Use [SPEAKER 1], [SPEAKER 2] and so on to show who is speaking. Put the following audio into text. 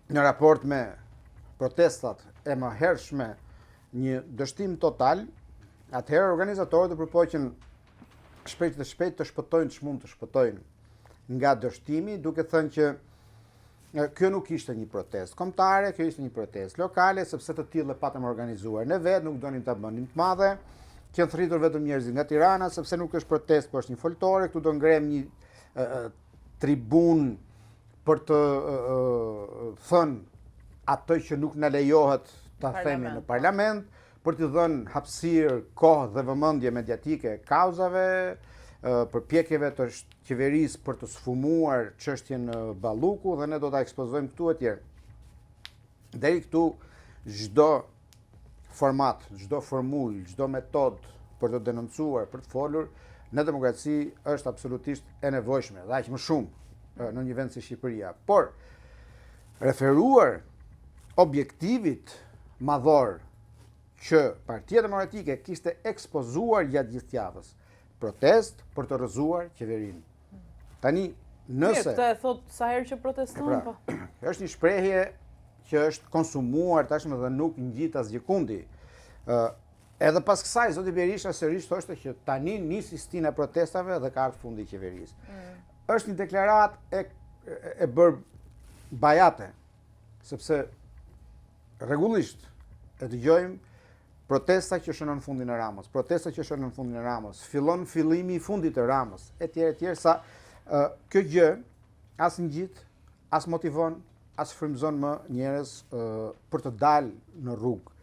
[SPEAKER 1] në raport me protestat e mëhershme një dështim total, atëherë organizatorët e përpoqen shpejt dhe shpejt të shpëtojnë ç'mund të shpëtojnë nga dështimi, duke thënë që kjo nuk ishte një protestë kombëtare, kjo ishte një protestë lokale, sepse të tillë patëm organizuar në vetë, nuk donin ta bënin të madhe, që thritur vetëm njerëzit nga Tirana, sepse nuk është protestë, por është një foltore, këtu do ngrem një tribun për të thënë atë që nuk na lejohet ta themi në parlament, për të dhënë hapësirë, kohë dhe vëmendje mediatike kauzave, përpjekjeve të qeverisë për të sfumuar çështjen Balluku, dhe ne do ta ekspozojmë këtu etj. Deri këtu çdo format, çdo formulë, çdo metodë për të denoncuar, për të folur në demokraci është absolutisht e nevojshme, dhe aq më shumë në një vend si Shqipëria. Por referuar objektivit madhor që Partia Demokratike kishte ekspozuar gjatë gjithë javës, protest për të rrëzuar qeverinë. Tani, nëse...
[SPEAKER 2] Këtë e thot sa herë që proteston, po.
[SPEAKER 1] Është një shprehje që është konsumuar tashmë dhe nuk ngjit asgjë kundi. Edhe pas kësaj, zoti Berisha sërish thoshte që tani nisi stina e protestave dhe ka ardhur fundi i qeverisë. Është një deklaratë e bërë bajate, sepse rregullisht e dëgjojmë protesta që shënon fundin e Ramës, protesta që shënon fundin e Ramës, fillon fillimi i fundit të Ramës, etj, sa kjo gjë as ngjit, as motivon, as frymëzon më njerëz për të dalë në rrugë.